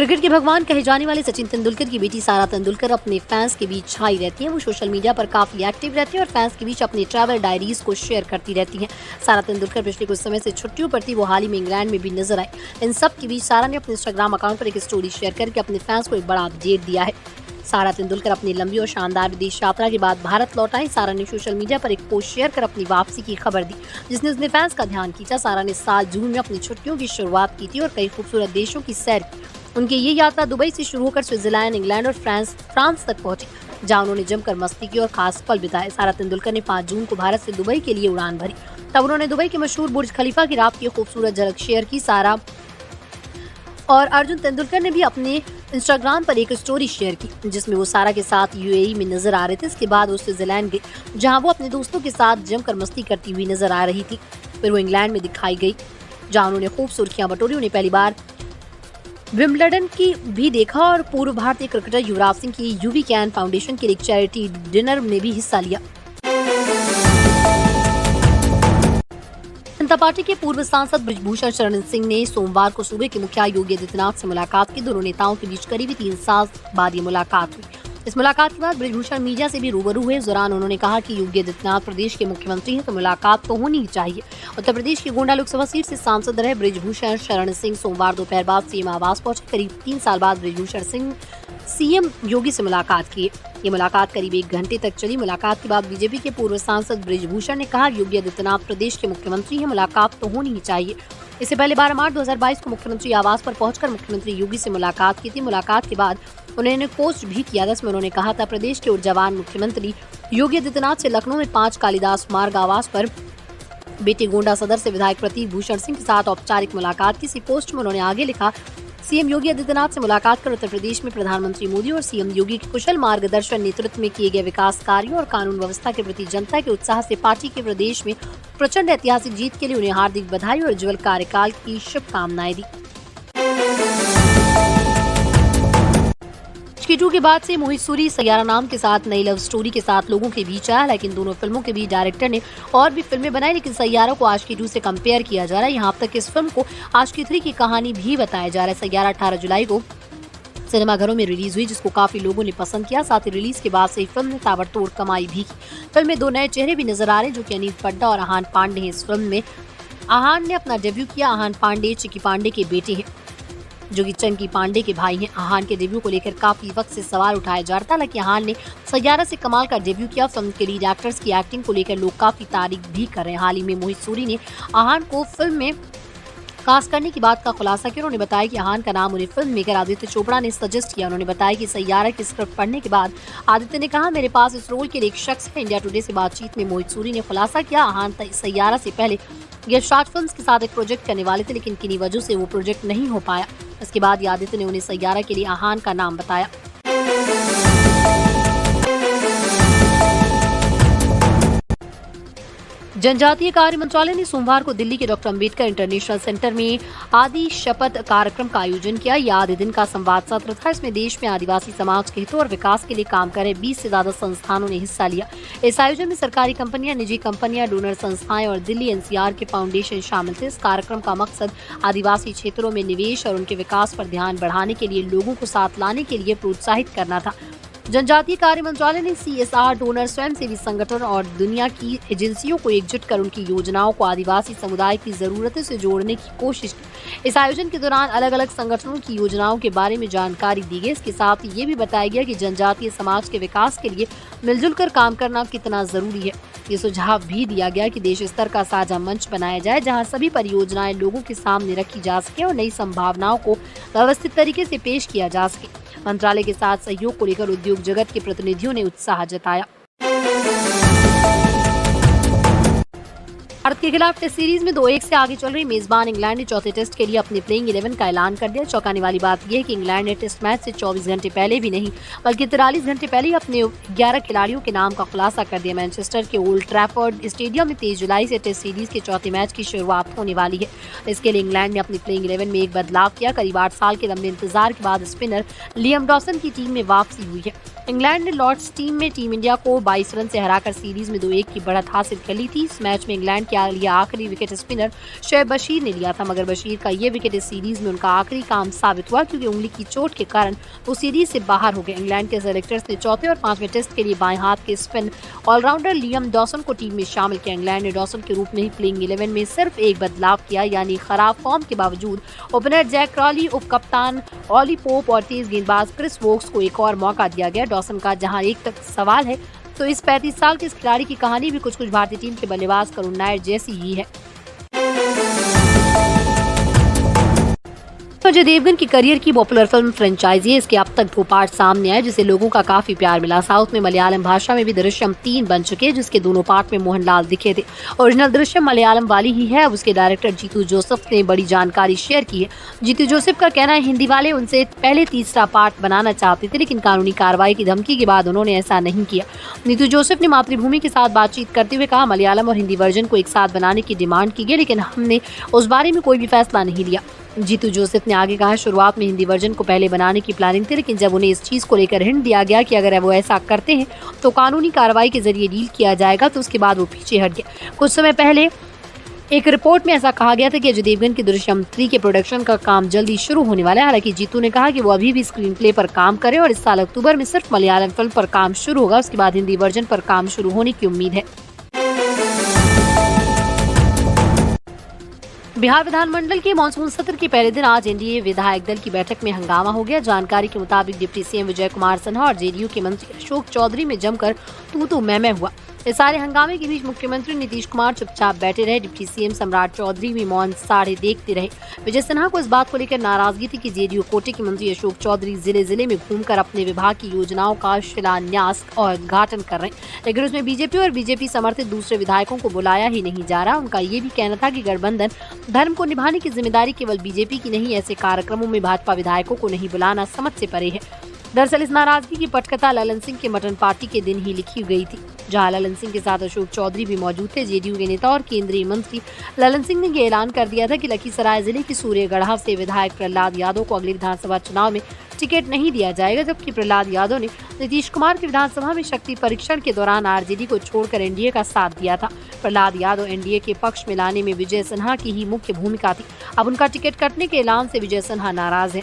Cricket के भगवान कहे जाने वाले सचिन तेंदुलकर की बेटी सारा तेंदुलकर अपने फैंस के बीच छाई रहती हैं। वो सोशल मीडिया पर काफी एक्टिव रहती हैं और फैंस के बीच अपनी ट्रैवल डायरीज को शेयर करती रहती हैं। सारा तेंदुलकर पिछले कुछ समय से छुट्टियों पर थी। वो हाल ही में इंग्लैंड में भी नजर आई। इन सब के बीच सारा ने अपने इंस्टाग्राम अकाउंट पर एक स्टोरी शेयर करके अपने फैंस को एक बड़ा अपडेट दिया है। सारा तेंदुलकर अपनी लंबी और शानदार विदेश यात्रा के बाद भारत लौट आई। सारा ने सोशल मीडिया पर एक पोस्ट शेयर कर अपनी वापसी की खबर दी, जिसने उसने फैंस का ध्यान खींचा। सारा ने साल जून में अपनी छुट्टियों की शुरुआत की थी और कई खूबसूरत देशों की सैर की। उनकी ये यात्रा दुबई से शुरू होकर स्विट्जरलैंड, इंग्लैंड और फ्रांस तक पहुंची, जहां उन्होंने जमकर मस्ती की और खास पल बिताए। सारा तेंदुलकर ने 5 जून को भारत से दुबई के लिए उड़ान भरी। तब उन्होंने दुबई के मशहूर बुर्ज खलीफा की रात की खूबसूरत झलक शेयर की। सारा और अर्जुन तेंदुलकर ने भी अपने इंस्टाग्राम पर एक स्टोरी शेयर की, जिसमें वो सारा के साथ यूएई में नजर आ रहे थे। इसके बाद वो स्विट्जरलैंड गई, जहां वो अपने दोस्तों के साथ जमकर मस्ती करती हुई नजर आ रही थी। फिर वो इंग्लैंड में दिखाई गई, जहां उन्होंने खूब सुर्खियां बटोरी। उन्हें पहली बार विंबलडन की भी देखा और पूर्व भारतीय क्रिकेटर युवराज सिंह की यूवी कैन फाउंडेशन के एक चैरिटी डिनर में भी हिस्सा लिया। जनता पार्टी के पूर्व सांसद बृजभूषण शरण सिंह ने सोमवार को सूबे के मुखिया योगी आदित्यनाथ से मुलाकात की। दोनों नेताओं के बीच करीब 3 साल बाद ये मुलाकात हुई। इस मुलाकात के बाद बृजभूषण मीडिया से भी रूबरू हुए। इस दौरान उन्होंने कहा कि योगी आदित्यनाथ प्रदेश के मुख्यमंत्री हैं, तो मुलाकात तो होनी ही चाहिए। उत्तर प्रदेश की गोंडा लोकसभा सीट से सांसद रहे बृजभूषण शरण सिंह सोमवार दोपहर बाद सीएम आवास पहुंचे। करीब 3 साल बाद बृजभूषण सिंह सीएम योगी से मुलाकात की। ये मुलाकात करीब 1 घंटे तक चली। मुलाकात के बाद बीजेपी के पूर्व सांसद बृजभूषण ने कहा, योगी आदित्यनाथ प्रदेश के मुख्यमंत्री हैं, मुलाकात तो होनी ही चाहिए। इससे पहले 12 मार्च 2022 को मुख्यमंत्री आवास पर पहुंचकर मुख्यमंत्री योगी से मुलाकात की थी। मुलाकात के बाद उन्होंने पोस्ट भी किया था। इसमें उन्होंने कहा था, प्रदेश के ऊर्जावान मुख्यमंत्री योगी आदित्यनाथ से लखनऊ में 5 कालिदास मार्ग आवास पर बेटे गोंडा सदर से विधायक प्रतीक भूषण सिंह के साथ औपचारिक मुलाकात की। इसी पोस्ट में उन्होंने आगे लिखा, सीएम योगी आदित्यनाथ से मुलाकात कर उत्तर प्रदेश में प्रधानमंत्री मोदी और सीएम योगी के कुशल मार्गदर्शन नेतृत्व में किए गए विकास कार्यों और कानून व्यवस्था के प्रति जनता के उत्साह से पार्टी के प्रदेश में प्रचंड ऐतिहासिक जीत के लिए उन्हें हार्दिक बधाई और उज्जवल कार्यकाल की शुभकामनाएं दी। इश्क 2 के बाद से मोहित सूरी सैयारा नाम के साथ नई लव स्टोरी के साथ लोगों के बीच आया। लेकिन दोनों फिल्मों के बीच डायरेक्टर ने और भी फिल्में बनाई, लेकिन सैयारा को आशिकी 2 से कंपेयर किया जा रहा है। यहाँ तक इस फिल्म को आशिकी 3 की कहानी भी बताया जा रहा है। सैयारा 18 जुलाई को सिनेमाघरों में रिलीज हुई, जिसको काफी लोगों ने पसंद किया। साथ ही रिलीज के बाद से फिल्म ने ताबड़तोड़ कमाई भी की। फिल्म में 2 नए चेहरे भी नजर आ रहे हैं, जो कि अनिल पड्डा और आहान पांडे हैं। इस फिल्म में आहान ने अपना डेब्यू किया। आहान पांडे चिकी पांडे के बेटे हैं, जो कि चंकी पांडे के भाई हैं। आहान के डेब्यू को लेकर काफी वक्त से सवाल उठाया जा रहा था, लेकिन आहान ने सैयारा से कमाल का डेब्यू किया। फिल्म के लीड एक्टर्स की एक्टिंग को लेकर लोग काफी तारीफ भी कर रहे हैं। हाल ही में मोहित सूरी ने आहान को फिल्म में कास्ट करने की बात का खुलासा किया। उन्होंने बताया कि आहान का नाम उन्हें फिल्म मेकर आदित्य चोपड़ा ने सजेस्ट किया। उन्होंने बताया कि सैयारा की स्क्रिप्ट पढ़ने के बाद आदित्य ने कहा, मेरे पास इस रोल के लिए एक शख्स है। इंडिया टुडे से बातचीत में मोहित सूरी ने खुलासा किया, आहान सैयारा से पहले ये शॉर्ट फिल्म्स के साथ एक प्रोजेक्ट करने वाले थे, लेकिन किन्हीं वजह से वो प्रोजेक्ट नहीं हो पाया। इसके बाद आदित्य ने उन्हें सैयारा के लिए आहान का नाम बताया। जनजातीय कार्य मंत्रालय ने सोमवार को दिल्ली के डॉक्टर अंबेडकर इंटरनेशनल सेंटर में आदि शपथ कार्यक्रम का आयोजन किया। यह आधे दिन का संवाद सत्र था। इसमें देश में आदिवासी समाज के हितों और विकास के लिए काम कर रहे 20 से ज्यादा संस्थानों ने हिस्सा लिया। इस आयोजन में सरकारी कंपनियां, निजी कंपनियां, डोनर संस्थाएं और दिल्ली एनसीआर के फाउंडेशन शामिल थे। इस कार्यक्रम का मकसद आदिवासी क्षेत्रों में निवेश और उनके विकास पर ध्यान बढ़ाने के लिए लोगों को साथ लाने के लिए प्रोत्साहित करना था। जनजातीय कार्य मंत्रालय ने सीएसआर, डोनर, स्वयंसेवी संगठन और दुनिया की एजेंसियों को एकजुट कर उनकी योजनाओं को आदिवासी समुदाय की जरूरतों से जोड़ने की कोशिश की। इस आयोजन के दौरान अलग अलग संगठनों की योजनाओं के बारे में जानकारी दी गई। इसके साथ ही ये भी बताया गया कि जनजातीय समाज के विकास के लिए मिलजुल कर काम करना कितना जरूरी है। ये सुझाव भी दिया गया कि देश स्तर का साझा मंच बनाया जाए, जहां सभी परियोजनाएं लोगों के सामने रखी जा सके और नई संभावनाओं को व्यवस्थित तरीके से पेश किया जा सके। मंत्रालय के साथ सहयोग को लेकर उद्योग जगत के प्रतिनिधियों ने उत्साह जताया। भारत के खिलाफ टेस्ट सीरीज में 2-1 से आगे चल रही मेजबान इंग्लैंड ने चौथे टेस्ट के लिए अपने प्लेइंग 11 का ऐलान कर दिया। चौंकाने वाली बात यह है कि इंग्लैंड ने टेस्ट मैच से 24 घंटे पहले भी नहीं, बल्कि 43 घंटे पहले ही अपने 11 खिलाड़ियों के नाम का खुलासा कर दिया। मैनचेस्टर के ओल्ड ट्रैफर्ड स्टेडियम में 23 जुलाई से टेस्ट सीरीज के चौथे मैच की शुरुआत होने वाली है। इसके लिए इंग्लैंड ने अपनी प्लेइंग 11 में एक बदलाव किया। करीब 8 साल के लंबे इंतजार के बाद स्पिनर लियम डॉसन की टीम में वापसी हुई है। इंग्लैंड ने लॉर्ड्स टीम में टीम इंडिया को 22 रन से हराकर सीरीज में 2-1 की बढ़त हासिल कर ली थी। इस मैच में इंग्लैंड के लिए आखिरी विकेट स्पिनर शोएब बशीर ने लिया था, मगर बशीर का ये विकेट इस सीरीज में उनका आखिरी काम साबित हुआ, क्योंकि उंगली की चोट के कारण वो सीरीज से बाहर हो गए। इंग्लैंड के सेलेक्टर्स ने चौथे और पांचवें टेस्ट के लिए बाएं हाथ के स्पिन ऑलराउंडर लियम डॉसन को टीम में शामिल किया। इंग्लैंड ने डॉसन के रूप में ही प्लेइंग 11 में सिर्फ एक बदलाव किया, यानी खराब फॉर्म के बावजूद ओपनर जैक क्रॉली, उप कप्तान ऑली पोप और तेज गेंदबाज क्रिस वोक्स को एक और मौका दिया गया। डॉसन का जहां एक तक सवाल है, तो इस 35 साल के इस खिलाड़ी की कहानी भी कुछ भारतीय टीम के बल्लेबाज करुण नायर जैसी ही है। अजय देवगन की करियर की पॉपुलर फिल्म फ्रेंचाइजी है। इसके अब तक 2 पार्ट सामने आए, जिसे लोगों का काफी प्यार मिला। साउथ में मलयालम भाषा में भी दृश्यम 3 बन चुके हैं, जिसके दोनों पार्ट में मोहनलाल दिखे थे। ओरिजिनल दृश्यम मलयालम वाली ही है। अब उसके डायरेक्टर जीतू जोसेफ ने बड़ी जानकारी शेयर की है। जीतू जोसेफ का कहना है, हिंदी वाले उनसे पहले तीसरा पार्ट बनाना चाहते थे, लेकिन कानूनी कार्रवाई की धमकी के बाद उन्होंने ऐसा नहीं किया। जीतू जोसेफ ने मातृभूमि के साथ बातचीत करते हुए कहा, मलयालम और हिंदी वर्जन को एक साथ बनाने की डिमांड की गई, लेकिन हमने उस बारे में कोई भी फैसला नहीं लिया। जीतू जोसेफ ने आगे कहा, शुरुआत में हिंदी वर्जन को पहले बनाने की प्लानिंग थी, लेकिन जब उन्हें इस चीज को लेकर हिंट दिया गया कि अगर वो ऐसा करते हैं तो कानूनी कार्रवाई के जरिए डील किया जाएगा, तो उसके बाद वो पीछे हट गया। कुछ समय पहले एक रिपोर्ट में ऐसा कहा गया था कि अजय देवगन की दृश्यम 3 के प्रोडक्शन का काम जल्दी शुरू होने वाला है। हालांकि जीतू ने कहा कि वो अभी भी स्क्रीन प्ले पर काम करे और इस साल अक्टूबर में सिर्फ मलयालम फिल्म पर काम शुरू होगा, उसके बाद हिंदी वर्जन पर काम शुरू होने की उम्मीद है। बिहार विधानमंडल के मानसून सत्र के पहले दिन आज एनडीए विधायक दल की बैठक में हंगामा हो गया। जानकारी के मुताबिक डिप्टी सीएम विजय कुमार सिन्हा और जेडीयू के मंत्री अशोक चौधरी में जमकर तू मैं हुआ। इस सारे हंगामे के बीच मुख्यमंत्री नीतीश कुमार चुपचाप बैठे रहे। डिप्टी सीएम सम्राट चौधरी भी मौन साड़े देखते रहे। विजय सिन्हा को इस बात को लेकर नाराजगी थी कि जेडीयू कोटे के मंत्री अशोक चौधरी जिले जिले में घूमकर अपने विभाग की योजनाओं का शिलान्यास और उद्घाटन कर रहे हैं, लेकिन उसमें बीजेपी और बीजेपी समर्थित दूसरे विधायकों को बुलाया ही नहीं जा रहा। उनका ये भी कहना था कि गठबंधन धर्म को निभाने की जिम्मेदारी केवल बीजेपी की नहीं, ऐसे कार्यक्रमों में भाजपा विधायकों को नहीं बुलाना समझ से परे है। दरअसल इस नाराजगी की पटकथा ललन सिंह के मटन पार्टी के दिन ही लिखी गई थी, जहां ललन सिंह के साथ अशोक चौधरी भी मौजूद थे। जेडीयू के नेता और केंद्रीय मंत्री ललन सिंह ने ये ऐलान कर दिया था कि लखीसराय जिले की सूर्यगढ़ा से विधायक प्रहलाद यादव को अगले विधानसभा चुनाव में टिकट नहीं दिया जाएगा, जबकि प्रहलाद यादव ने नीतीश कुमार के विधानसभा में शक्ति परीक्षण के दौरान आरजेडी को छोड़कर एनडीए का साथ दिया था। प्रहलाद यादव एनडीए के पक्ष में लाने में विजय सिन्हा की ही मुख्य भूमिका थी। अब उनका टिकट कटने के ऐलान से विजय सिन्हा नाराज है।